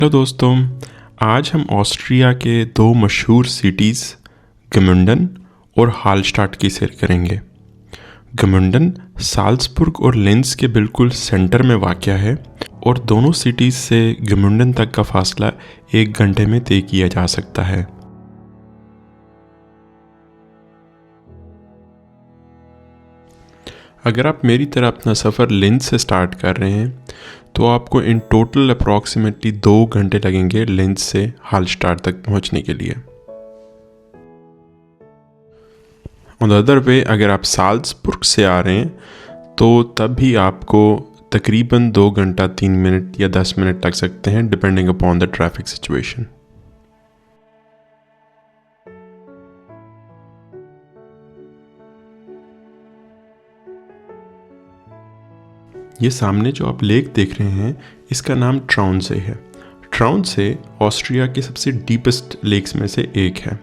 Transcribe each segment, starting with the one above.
Hello दोस्तों। आज हम ऑस्ट्रिया के दो मशहूर सिटीज़ गमुंडन और हालस्टाट की सैर करेंगे। गमुंडन साल्ज़बुर्ग और लिंज के बिल्कुल सेंटर में वाक़या है और दोनों सिटीज़ से गमुंडन तक का फासला 1 घंटे में तय किया जा सकता है। अगर आप मेरी तरह अपना सफ़र लिंज से स्टार्ट कर रहे हैं तो आपको इन टोटल अप्रॉक्सीमेटली 2 घंटे लगेंगे लिंज से हालस्टाट तक पहुंचने के लिए। ऑन द अदर वे अगर आप साल्ज़बुर्ग से आ रहे हैं तो तब भी आपको तकरीबन 2 घंटा 3 मिनट या 10 मिनट लग सकते हैं depending upon the traffic situation. ये सामने जो आप लेक देख रहे हैं इसका नाम ट्राउनसे है। ट्राउनसे ऑस्ट्रिया के सबसे डीपेस्ट लेक्स में से एक है।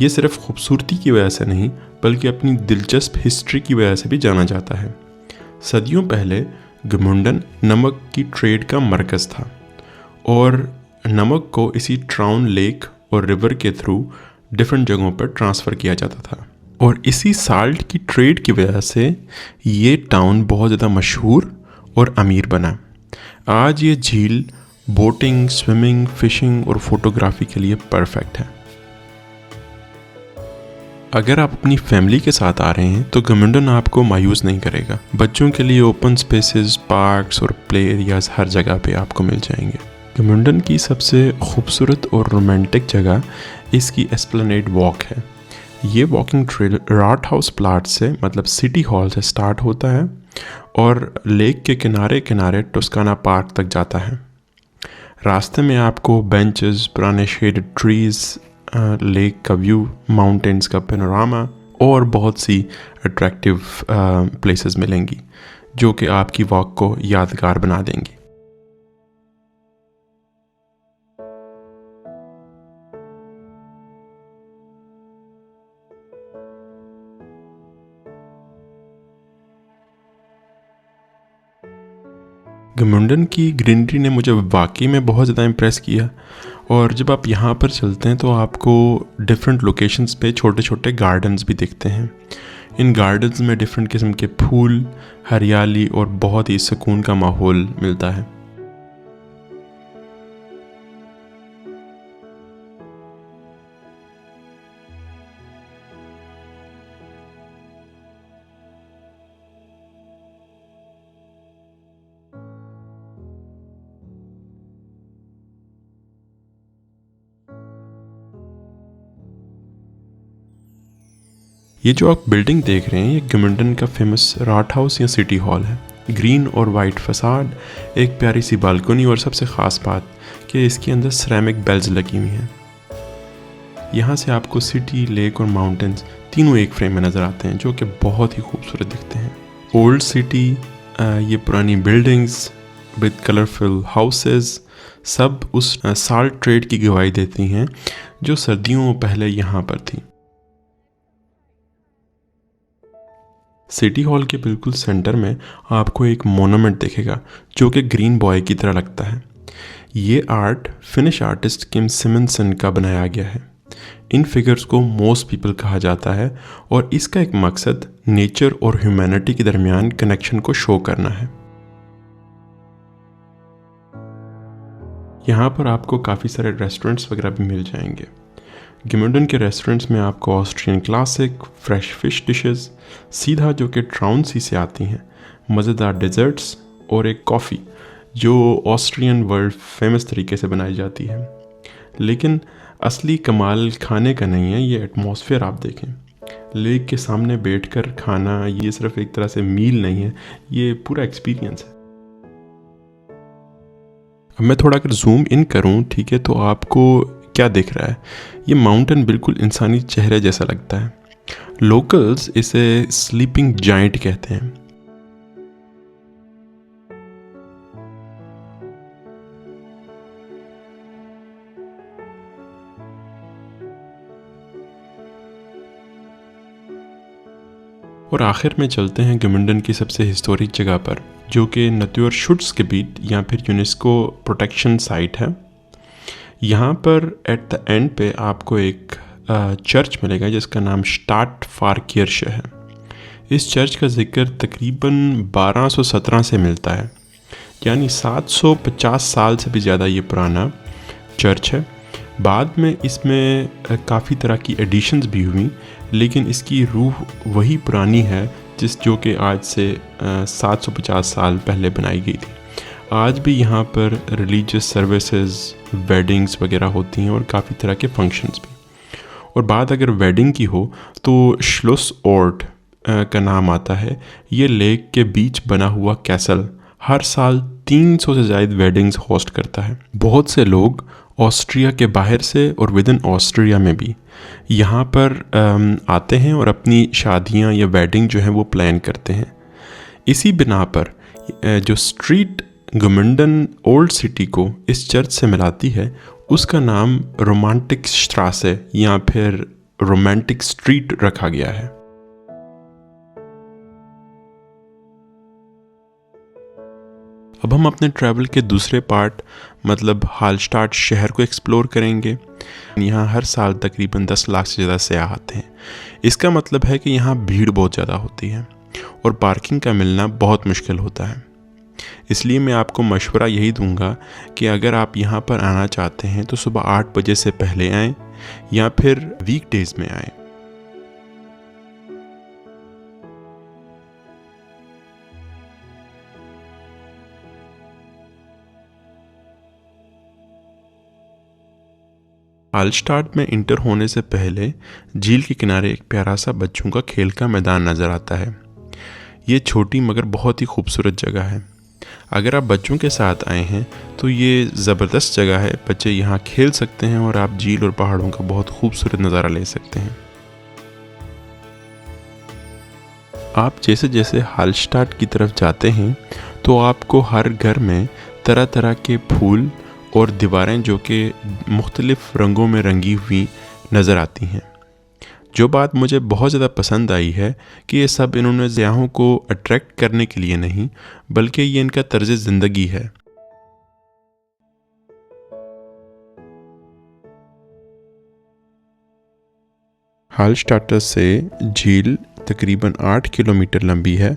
ये सिर्फ खूबसूरती की वजह से नहीं बल्कि अपनी दिलचस्प हिस्ट्री की वजह से भी जाना जाता है। सदियों पहले गमुंडन नमक की ट्रेड का मरकज़ था और नमक को इसी ट्राउन लेक और रिवर के थ्रू डिफरेंट जगहों पर ट्रांसफ़र किया जाता था और इसी साल्ट की ट्रेड की वजह से ये टाउन बहुत ज़्यादा मशहूर और अमीर बना। आज ये झील बोटिंग, स्विमिंग, फिशिंग और फोटोग्राफी के लिए परफेक्ट है। अगर आप अपनी फैमिली के साथ आ रहे हैं तो गमुंडन आपको मायूस नहीं करेगा। बच्चों के लिए ओपन स्पेसेस, पार्क्स और प्ले एरियाज हर जगह पे आपको मिल जाएंगे। गमुंडन की सबसे खूबसूरत और रोमांटिक जगह इसकी एस्प्लेनेड वॉक है। ये वॉकिंग ट्रेल राटहाउस प्लाट्स से मतलब सिटी हॉल से स्टार्ट होता है और लेक के किनारे किनारे टस्काना पार्क तक जाता है। रास्ते में आपको बेंचेस, पुराने शेडेड ट्रीज़, लेक का व्यू, माउंटेन्स का पैनोरामा और बहुत सी अट्रैक्टिव प्लेसेस मिलेंगी जो कि आपकी वॉक को यादगार बना देंगी। गमुंडन की ग्रीनरी ने मुझे वाकई में बहुत ज़्यादा इम्प्रेस किया और जब आप यहाँ पर चलते हैं तो आपको डिफरेंट लोकेशंस पे छोटे छोटे गार्डन्स भी दिखते हैं। इन गार्डन्स में डिफरेंट किस्म के फूल, हरियाली और बहुत ही सुकून का माहौल मिलता है। ये जो आप बिल्डिंग देख रहे हैं ये गमुंडन का फेमस राटहाउस या सिटी हॉल है। ग्रीन और वाइट फसाड, एक प्यारी सी बालकनी और सबसे ख़ास बात कि इसके अंदर सिरेमिक बेल्स लगी हुई हैं। यहाँ से आपको सिटी, लेक और माउंटेन्स तीनों एक फ्रेम में नज़र आते हैं जो कि बहुत ही खूबसूरत दिखते हैं। ओल्ड सिटी, ये पुरानी बिल्डिंग्स विद कलरफुल हाउसेस सब उस साल्ट ट्रेड की गवाही देती हैं जो सदियों पहले यहाँ पर थी। सिटी हॉल के बिल्कुल सेंटर में आपको एक मोनूमेंट दिखेगा जो कि ग्रीन बॉय की तरह लगता है। ये आर्ट फिनिश आर्टिस्ट किम सिमनसन का बनाया गया है। इन फिगर्स को मोस्ट पीपल कहा जाता है और इसका एक मकसद नेचर और ह्यूमैनिटी के दरमियान कनेक्शन को शो करना है। यहाँ पर आपको काफ़ी सारे रेस्टोरेंट्स वगैरह भी मिल जाएंगे। गमुंडन के रेस्टोरेंट्स में आपको Austrian classic, fresh fish dishes सीधा जो कि ट्राउनसे से आती हैं, मज़ेदार डेजर्ट्स और एक कॉफ़ी जो ऑस्ट्रियन वर्ल्ड फेमस तरीके से बनाई जाती है। लेकिन असली कमाल खाने का नहीं है, ये एटमॉस्फेयर आप देखें। लेक के सामने बैठकर खाना ये सिर्फ एक तरह से मील नहीं है, ये पूरा एक्सपीरियंस है। अब मैं थोड़ा अगर जूम इन करूं, ठीक है, तो आपको क्या दिख रहा है? ये माउंटेन बिल्कुल इंसानी चेहरे जैसा लगता है। लोकल्स इसे स्लीपिंग जायंट कहते हैं। और आखिर में चलते हैं गमुंडन की सबसे हिस्टोरिक जगह पर, जो कि नत्यूरशुट्सगेबिट या फिर यूनेस्को प्रोटेक्शन साइट है। यहाँ पर एट द एंड पे आपको एक चर्च मिलेगा जिसका नाम स्टाडटफारकिर्che है। इस चर्च का जिक्र तकरीबन 1217 से मिलता है, यानी 750 साल से भी ज़्यादा ये पुराना चर्च है। बाद में इसमें काफ़ी तरह की एडिशंस भी हुई, लेकिन इसकी रूह वही पुरानी है जो कि आज से 750 साल पहले बनाई गई थी। आज भी यहाँ पर रिलीजियस सर्विसेज, वेडिंग्स वगैरह होती हैं और काफ़ी तरह के फंक्शंस भी। और बात अगर वेडिंग की हो तो श्लुस ओर्ट का नाम आता है। ये लेक के बीच बना हुआ कैसल हर साल 300 से ज़्यादा वेडिंग्स होस्ट करता है। बहुत से लोग ऑस्ट्रिया के बाहर से और विद इन ऑस्ट्रिया में भी यहाँ पर आते हैं और अपनी शादियाँ या वेडिंग जो है वो प्लान करते हैं। इसी बिना पर जो स्ट्रीट गुमंडन ओल्ड सिटी को इस चर्च से मिलाती है, उसका नाम रोमांटिक स्ट्रासे या फिर रोमांटिक स्ट्रीट रखा गया है। अब हम अपने ट्रैवल के दूसरे पार्ट मतलब हालस्टाट शहर को एक्सप्लोर करेंगे। यहाँ हर साल तकरीबन 10 लाख से ज़्यादा सयाह आते हैं। इसका मतलब है कि यहाँ भीड़ बहुत ज़्यादा होती है और पार्किंग का मिलना बहुत मुश्किल होता है। इसलिए मैं आपको मशवरा यही दूंगा कि अगर आप यहाँ पर आना चाहते हैं तो सुबह 8 बजे से पहले आएँ या फिर वीकडेज़ में आएँ। हालस्टाट में इंटर होने से पहले झील के किनारे एक प्यारा सा बच्चों का खेल का मैदान नज़र आता है। ये छोटी मगर बहुत ही खूबसूरत जगह है। अगर आप बच्चों के साथ आए हैं तो ये ज़बरदस्त जगह है। बच्चे यहाँ खेल सकते हैं और आप झील और पहाड़ों का बहुत खूबसूरत नज़ारा ले सकते हैं। आप जैसे जैसे हालस्टाट की तरफ जाते हैं तो आपको हर घर में तरह तरह के फूल और दीवारें जो कि मुख्तलिफ़ रंगों में रंगी हुई नज़र आती हैं। जो बात मुझे बहुत ज़्यादा पसंद आई है कि ये सब इन्होंने सयाहों को अट्रैक्ट करने के लिए नहीं, बल्कि ये इनका तर्ज ज़िंदगी है। हालस्टाट से झील तकरीबन 8 किलोमीटर लंबी है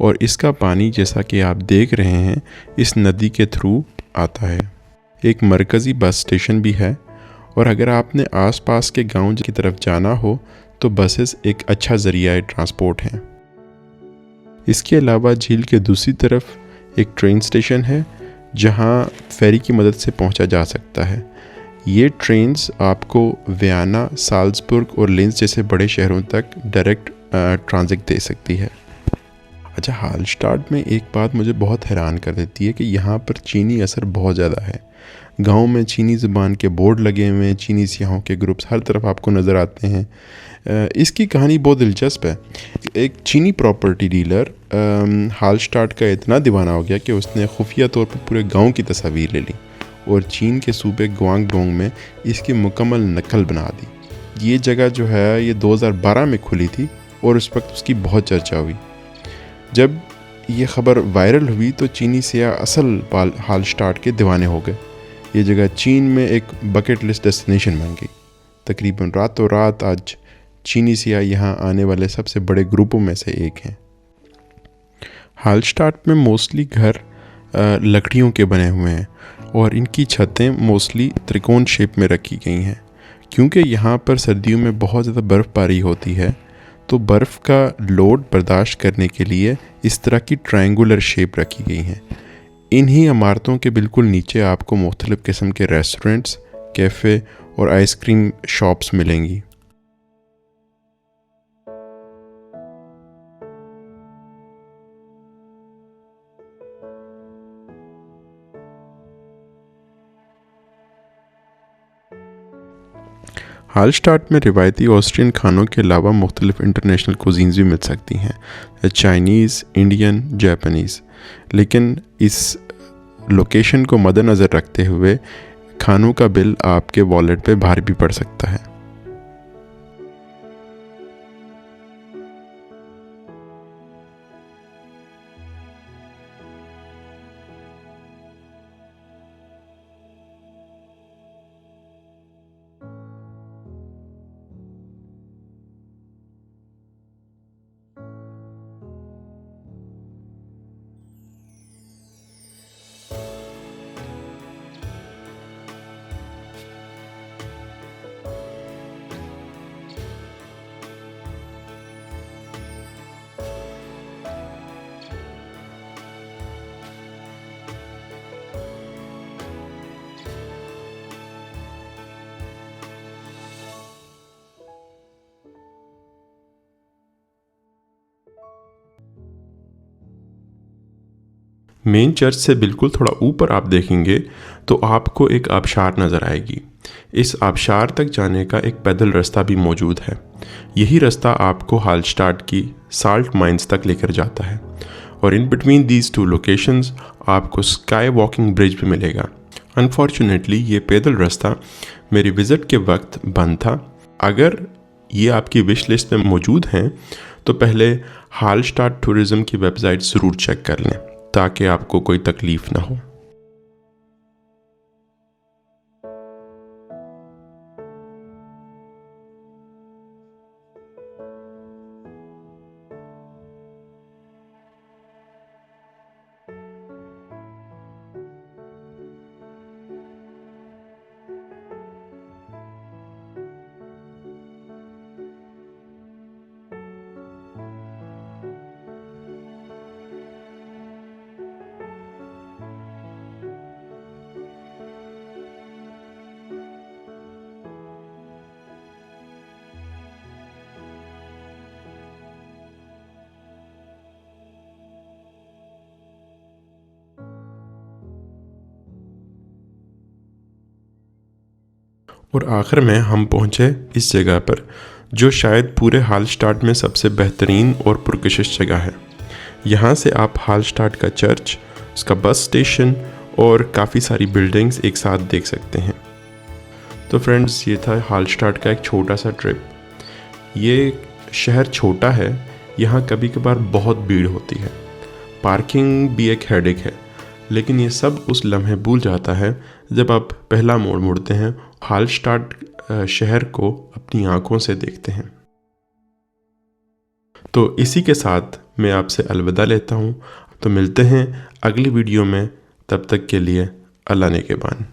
और इसका पानी जैसा कि आप देख रहे हैं इस नदी के थ्रू आता है। एक मरकज़ी बस स्टेशन भी है और अगर आपने आसपास के गांव की तरफ जाना हो तो बसेस एक अच्छा ज़रिया ट्रांसपोर्ट हैं। इसके अलावा झील के दूसरी तरफ एक ट्रेन स्टेशन है जहां फेरी की मदद से पहुंचा जा सकता है। ये ट्रेन्स आपको वियना, साल्ज़बुर्ग और लिंज जैसे बड़े शहरों तक डायरेक्ट ट्रांजिट दे सकती है। अच्छा, हालस्टाट में एक बात मुझे बहुत हैरान कर देती है कि यहाँ पर चीनी असर बहुत ज़्यादा है। गांव में चीनी ज़ुबान के बोर्ड लगे हुए हैं, चीनी सियाहों के ग्रुप्स हर तरफ आपको नज़र आते हैं। इसकी कहानी बहुत दिलचस्प है। एक चीनी प्रॉपर्टी डीलर हालस्टाट का इतना दीवाना हो गया कि उसने खुफिया तौर पर पूरे गांव की तस्वीर ले ली और चीन के सूबे ग्वांगडोंग में इसकी मुकम्मल नकल बना दी। ये जगह जो है ये 2012 में खुली थी और उस वक्त उसकी बहुत चर्चा हुई। जब ये ख़बर वायरल हुई तो चीनी सियाह असल हालस्टाट के दीवाने हो गए। ये जगह चीन में एक बकेट लिस्ट डेस्टिनेशन बन गई। तकरीबन रातों रात आज चीनी सियाह यहाँ आने वाले सबसे बड़े ग्रुपों में से एक हैं। हालस्टाट में मोस्टली घर लकड़ियों के बने हुए हैं और इनकी छतें मोस्टली त्रिकोण शेप में रखी गई हैं। क्योंकि यहाँ पर सर्दियों में बहुत ज़्यादा बर्फ़बारी होती है तो बर्फ़ का लोड बर्दाश्त करने के लिए इस तरह की ट्रायंगुलर शेप रखी गई हैं। इन्हीं इमारतों के बिल्कुल नीचे आपको मुख्तलिफ़ किस्म के रेस्टोरेंट्स, कैफ़े और आइसक्रीम शॉप्स मिलेंगी। हालस्टाट में रिवायती ऑस्ट्रियन खानों के अलावा मुख्तलिफ़ इंटरनेशनल कुजीन्स भी मिल सकती हैं, चाइनीज़, इंडियन, जापानीज़। लेकिन इस लोकेशन को मद्देनज़र रखते हुए खानों का बिल आपके वॉलेट पे भारी भी पड़ सकता है। मेन चर्च से बिल्कुल थोड़ा ऊपर आप देखेंगे तो आपको एक आबशार नज़र आएगी। इस आबशार तक जाने का एक पैदल रास्ता भी मौजूद है। यही रास्ता आपको हालस्टाड की साल्ट माइंस तक लेकर जाता है और in between these two locations आपको स्काई वॉकिंग ब्रिज भी मिलेगा। अनफॉर्चुनेटली ये पैदल रास्ता मेरी विज़िट के वक्त बंद था। अगर ये आपकी विश लिस्ट में मौजूद हैं तो पहले हालस्टाड टूरिज़्म की वेबसाइट ज़रूर चेक कर लें ताकि आपको कोई तकलीफ़ ना हो। और आखिर में हम पहुँचे इस जगह पर जो शायद पूरे हालस्टाड में सबसे बेहतरीन और पुरकशिश जगह है। यहाँ से आप हालस्टाड का चर्च, उसका बस स्टेशन और काफ़ी सारी बिल्डिंग्स एक साथ देख सकते हैं। तो फ्रेंड्स, ये था हालस्टाड का एक छोटा सा ट्रिप। ये शहर छोटा है, यहाँ कभी कभार बहुत भीड़ होती है, पार्किंग भी एक हेडेक है, लेकिन ये सब उस लम्हे भूल जाता है जब आप पहला मोड़ मुड़ते हैं, हालस्टाड शहर को अपनी आंखों से देखते हैं। तो इसी के साथ मैं आपसे अलविदा लेता हूँ। तो मिलते हैं अगली वीडियो में, तब तक के लिए अल्लाह नेगेबान।